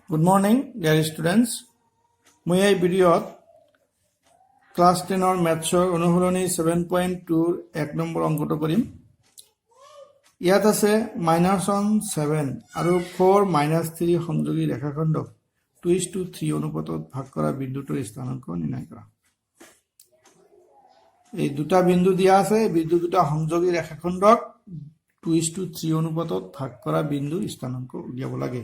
Good morning, dear students. মই এই ভিডিঅ'ত ক্লাছ 10 মেথছৰ অনুশীলনী 7.2 এক নম্বৰ অংকটো কৰিম। ইয়াত আছে -1 7 আৰু 4 -3 সংযোগী ৰেখাখণ্ডক 2:3 অনুপাতত ভাগ কৰা বিন্দুটোৰ স্থানাংক নিৰ্ণয় কৰা। এই দুটা বিন্দু দিয়া আছে, এই বিন্দু দুটা সংযোগী ৰেখাখণ্ডক 2:3 অনুপাতত ভাগ কৰা বিন্দু স্থানাংক উলিয়াব লাগে।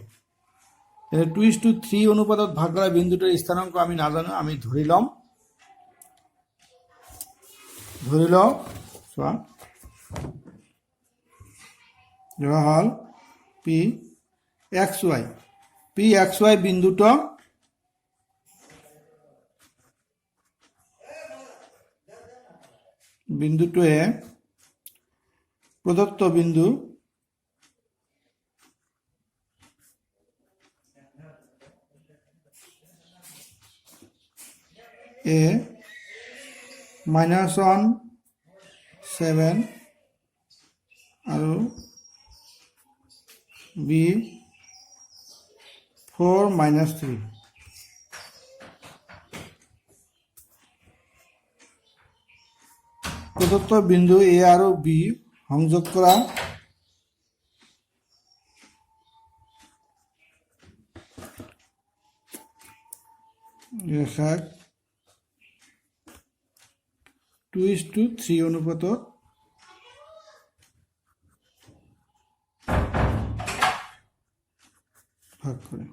2:3 অনুপাতত ভাগ কৰা বিন্দুটোৰ স্থানাংক আমি নাজানো, আমি ধৰি লওঁ চোৱা ধৰা হল PXY বিন্দুটোৱে প্ৰদত্ত বিন্দু A -1 7 আৰু B 4 -3 প্ৰদত্ত বিন্দু A আৰু B সংযোগ কৰা ৰেখাক 2:3 অনুপাতত ভাগ কৰে।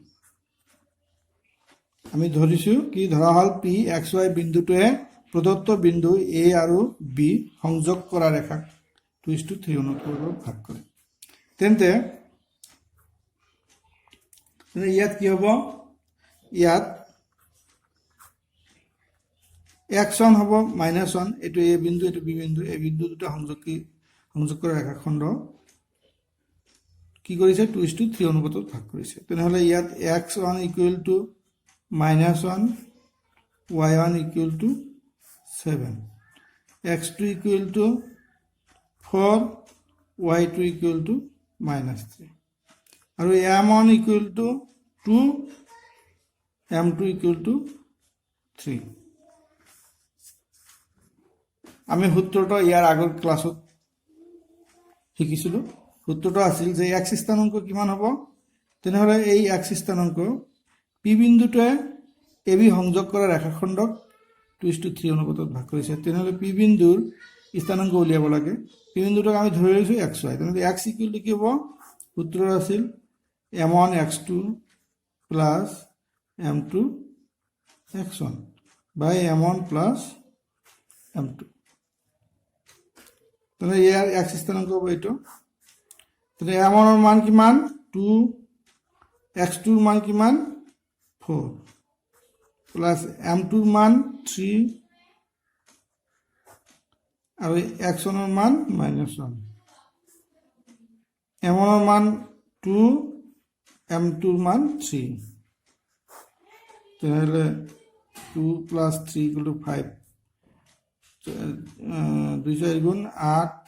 আমি ধৰিছো কি ধৰা হল PXY বিন্দুটোৱে প্ৰদত্ত বিন্দু A আৰু B সংযোগ কৰা ৰেখাক 2:3 অনুপাতত ভাগ কৰে। তেন্তে ইয়াত কি হ'ব? ইয়াত x1 হ'ব -1, এইটো A বিন্দু, এইটো B বিন্দু, এই বিন্দু দুটা সংযোগ কৰা ৰেখাখণ্ড কি কৰিছে? 2:3 অনুপাতত ভাগ কৰিছে। তেনেহলে ইয়াত x1 = -1, y1 = 7, x2 = 4, y2 = -3 আৰু m1 = 2, m2 = 3। আমি সূত্ৰটো ইয়াৰ আগৰ ক্লাছত শিকিছিলো। সূত্ৰটো আছিল যে x স্থানাংক কিমান হ'ব? তেনেহলে এই x স্থানাংক P বিন্দুটোৱে AB সংযোগ কৰা ৰেখাখণ্ডক 2:3 অনুপাতত ভাগ কৰিছে। তেনেহলে P বিন্দুৰ স্থানাংক উলিয়াব লাগে। P বিন্দুটোক আমি ধৰি লৈছো xy। তেনেহলে x = কি হ'ব? সূত্ৰ আছিল m1 x2 plus m2 x1 by m1 plus m2। তাহলে ইয়াৰ x স্থানাংক হ'ব এইটো। তাহলে m1 এর মান কিমান? 2, x2 এর মান কিমান? 4 প্লাস m2 এর মান 3 আৰু x1 এর মান -1। m1 এর মান 2, m2 এর মান 3। তাহলে 2 plus 3 = 5, 2 4 গুণ 8,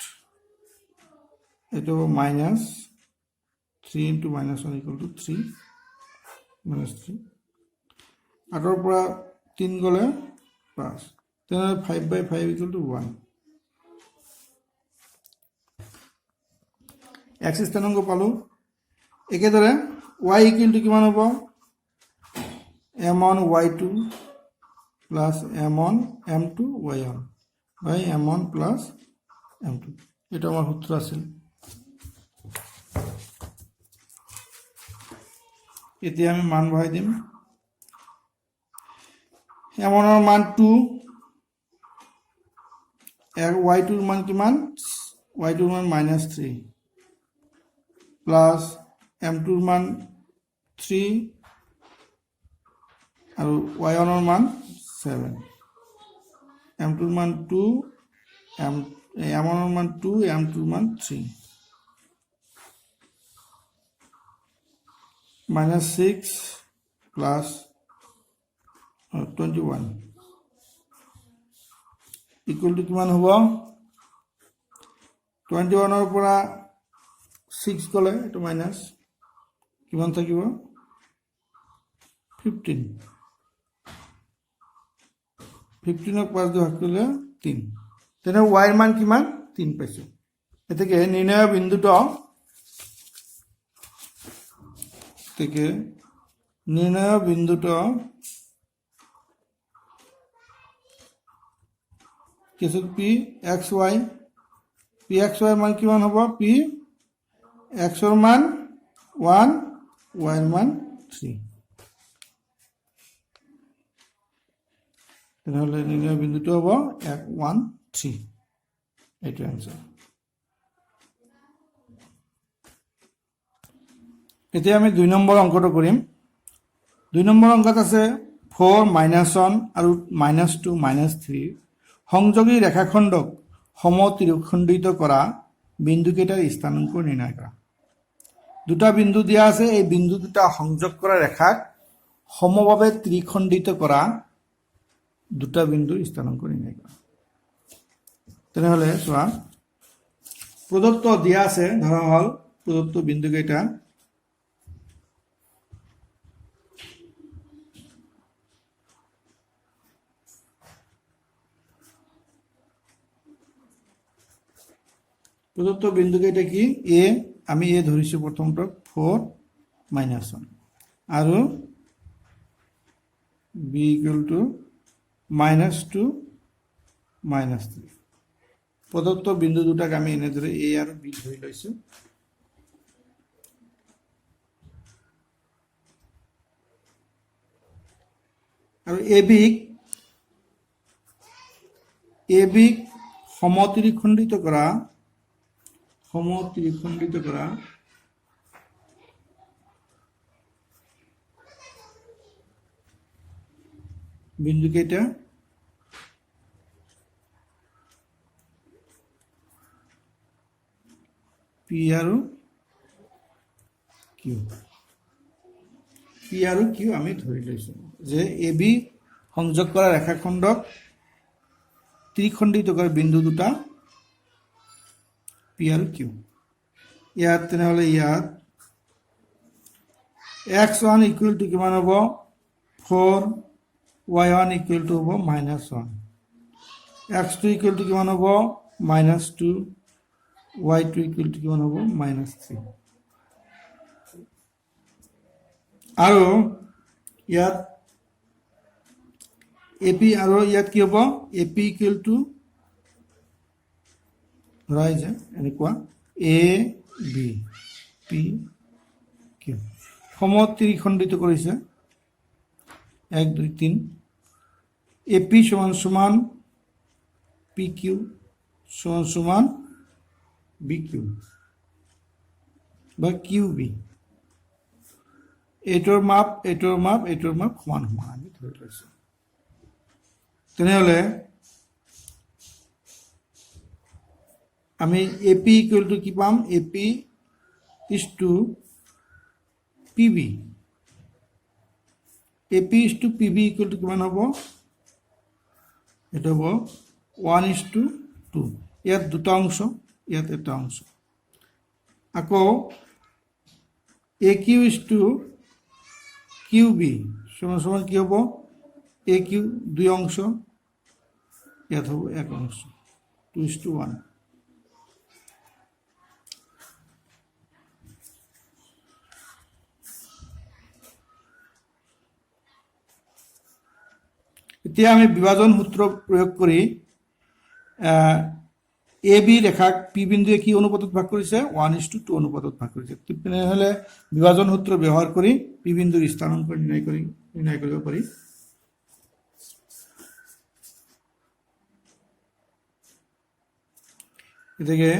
এটা -3 × -1 = 3, -3। 8 পৰা 3 গলে 5, তেনেহলে 5/5 = 1। x স্থানাংক পালো। একেদৰে y = কিমান হ'ব? m1 y2 plus m1 m2 y1 by m1 plus m2। এটা আমার সূত্র আছিল। এতিয়া আমি মান বহাই দিম। m1 এর মান 2, y2 এর মান কিমান? y2 এর মান -3 প্লাস m2 এর মান 3 আৰু y1 এর মান 7, m2 এর মান 2, m1 এর মান 2, m2 এর মান 3, -6 plus 21 equal to কিমান হ'ব? 21 পৰা 6 গলে এটো মাইনাস কিমান থাকিব 15 15ক 5 দিয়ে ভাগ কৰিলে 3 তেনে y ৰ মান কিমান 3 পাইছো এতেকে নিৰ্ণয় বিন্দুটো কিছু পি এক্স ওয়াই ৰ মান কিমান হ'ব পি এক্স ৰ মান 1 y ৰ মান 3 তেনেহলে নিৰ্ণয় বিন্দুটো হ'ব 1 1 3 এইটো আনসাৰ এতিয়া আমি 2 নম্বৰ অংকটো কৰিম 2 নম্বৰ অংকত আছে 4 -1 আৰু -2 -3 সংযোগী ৰেখাখণ্ডক সমত্ৰিখণ্ডিত কৰা বিন্দুকেইটাৰ স্থানাংক নিৰ্ণয় কৰা দুটা বিন্দু দিয়া আছে এই বিন্দু দুটা সংযোগ কৰা ৰেখাক সমভাৱে ত্ৰিখণ্ডিত কৰা দুটা বিন্দুৰ স্থানাংক নিৰ্ণয় কৰা তেনেহলে চোৱা প্ৰদত্ত দিয়া আছে ধৰা হল প্ৰদত্ত বিন্দুকেইটা প্ৰদত্ত বিন্দুকেইটা কি এ আমি এ ধৰিছো প্ৰথমটো 4 -1 আৰু b = -2 -3 প্ৰদত্ত বিন্দু দুটাক আমি এনেদৰে এ আৰু বি ধৰি লৈছো আৰু এ বি সমত্ৰিখণ্ডিত কৰা বিন্দুকেইটা পি আৰু কিউ আমি ধৰি লৈছো যে এ বি সংযোগ কৰা ৰেখাখণ্ডক ত্ৰিখণ্ডিত কৰা বিন্দু দুটা পি আৰু কিউ ইয়াত তেনেহলে ইয়াত x1 = কিমান হ'ব 4 y1 = হ'ব -1 x2 = কিমান হ'ব -2 y2 = কিমান হ'ব -3 আৰু ইয়াত AP আৰু ইয়াত কি হ'ব AP = ধৰা যায় এনেকুৱা এ বি পি কিউ সমত্ৰিখণ্ডিত কৰিছে 1 2 3 AP = PQ = BQ বা QB এইটোৰ মাপ সমান আমি ধৰি লৈছো তেনেহলে আমি AP = কি পাম AP = PB AP = PB = কিমান হ'ব এটা হ'ব 1:2 ইয়াত দুটা অংশ ইয়াত এটা অংশ আকৌ AQ = QB সমান কি হ'ব AQ দুই অংশ ইয়াত হ'ব এক অংশ 2:1 এতিয়া আমি বিভাজন সূত্র প্রয়োগ কৰি এ বি ৰেখাক পি বিন্দুৱে কি অনুপাতত ভাগ কৰিছে 1:2 অনুপাতত ভাগ কৰিছে তেনেহলে বিভাজন সূত্ৰ ব্যৱহাৰ কৰি পি বিন্দুৰ স্থানাংক নিৰ্ণয় কৰিব পাৰি এতেকে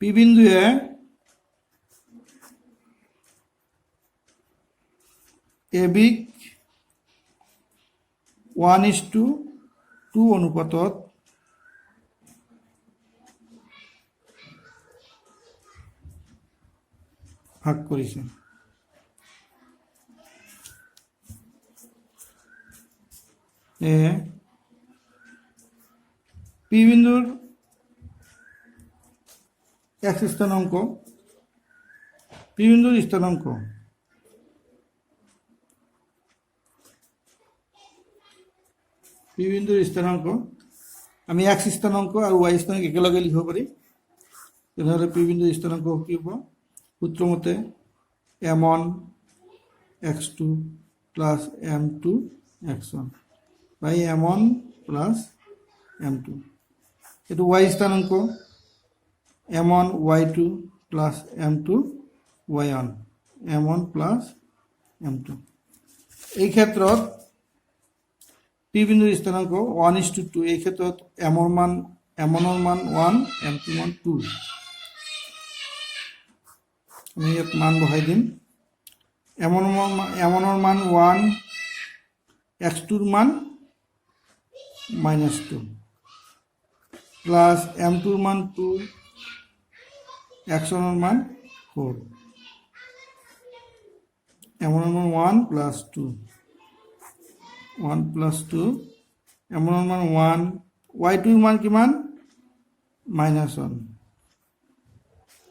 পি বিন্দুৱে এ বি 1:2 অনুপাতত ভাগ কৰিছে পি বিন্দুৰ x স্থানাঙ্ক পি বিন্দুৰ স্থানাঙ্ক পি বিন্দুৰ স্থানাঙ্ক আমি এক্স স্থানাঙ্ক আৰ ওয়াই স্থানাঙ্ক একেলগে লিখিব পাৰি তেনেহ'লে পি বিন্দুৰ স্থানাঙ্ক কি হ'ব সূত্ৰ মতে m1 x2 plus m2 x1 বাই m1 প্লাছ m2 এইটো ওয়াই স্থানাঙ্ক m1 y2 plus m2 y1 m1 plus m2 এই ক্ষেত্ৰত পি বিন্দুৰ স্থানাঙ্ক 1:2 এই ক্ষেত্ৰত m1 ৰ মান 1 m2 ৰ মান 2 আমি ইয়াত মান বহাই দিম m1 ৰ মান 1 x2 ৰ মান -2 প্লাছ m2 ৰ মান 2 x1 ৰ মান 4 m1 ৰ মান 1 প্লাছ 2 1 plus 2 m1 ৰ মান 1 y2 ৰ মান কিমান -1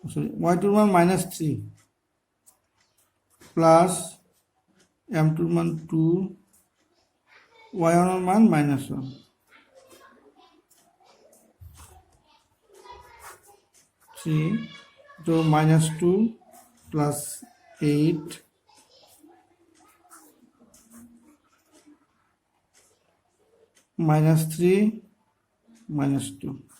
সৰি y2 ৰ মান -3 প্লাছ m2 ৰ মান 2 y1 ৰ মান -1 3 তো -2 plus 8 -3 -2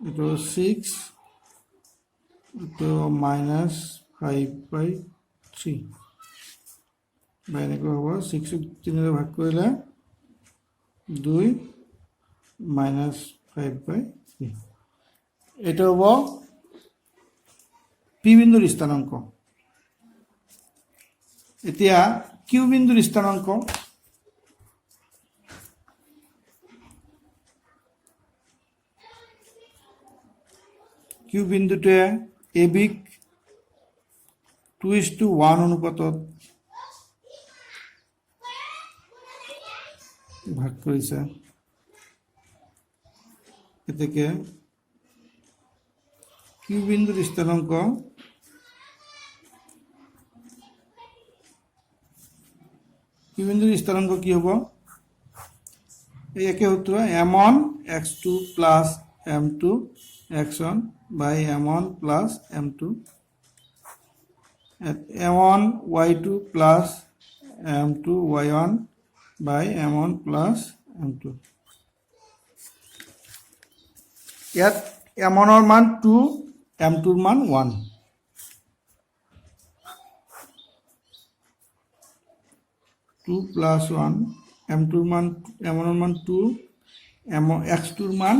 itu 6 itu -5/3 এনেকৈ হ'ব 6 3 ভাগ কৰিলে 2 -5/3 এটা হ'ব পি বিন্দুৰ স্থানাঙ্ক এতিয়া কিউ বিন্দুৰ স্থানাঙ্ক কিউ বিন্দুটোৱে এ বিক 2:1 অনুপাতত ভাগ কৰিছে এতেকে কিউ বিন্দুৰ স্থানাঙ্ক কিউ বিন্দুৰ স্থানাঙ্ক কি হ'ব এই একে সূত্ৰ m1 x2 plus m2 x1 by m1 plus m2 at m1 y2 plus m2 y1 by m1 plus m2 ইয়াত m1 ৰ মান 2 m2 ৰ মান 1 2 plus 1 m2 ৰ মান m1 ৰ মান 2 x2 ৰ মান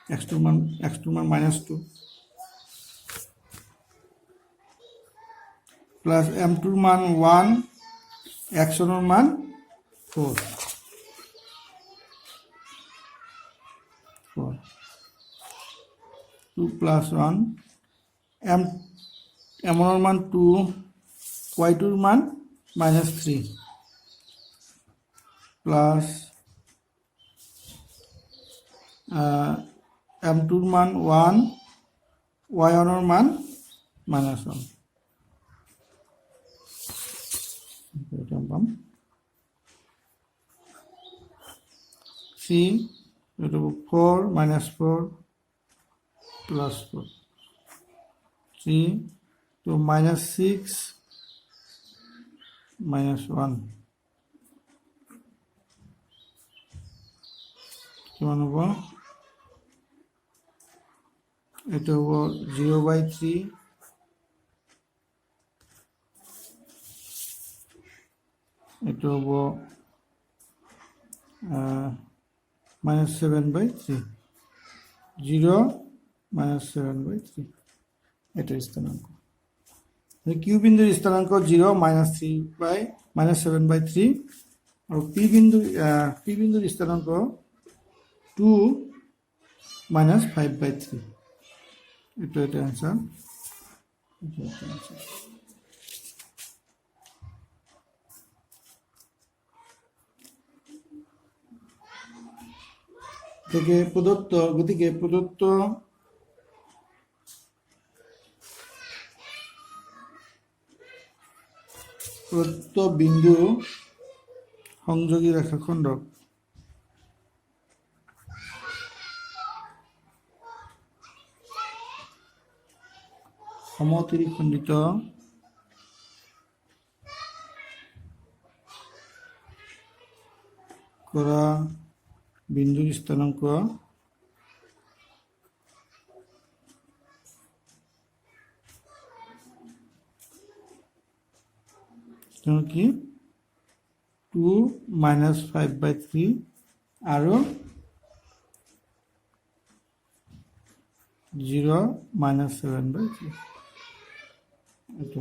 x2 মান -2 প্লাস m2 মান 1 x1 ৰ মান 4 2 plus 1 m1 ৰ মান 2 y2 ৰ মান -3 প্লাস m2 ৰ মান 1 y1 ৰ মান -1 এটা পাম c এটা 4 -4 plus 4 3 to -6 -1 কিমান হ'ব এটা হ'ব 0/3 এটা হ'ব -7/3 0 -7/3 এটা স্থানাঙ্ক কিউ বিন্দুৰ স্থানাঙ্ক 0 -7/3 আৰু পি বিন্দুৰ স্থানাঙ্ক 2 -5/3 এটা আনসার থেকে প্রদত্ত গতিকে প্রদত্ত প্রদত্ত বিন্দু সংযোগী রেখাখণ্ডক সমত্রিখণ্ডিত করা বিন্দুর স্থানাঙ্ক কি 2 - 5/3 আৰু 0 - 7/3 এটা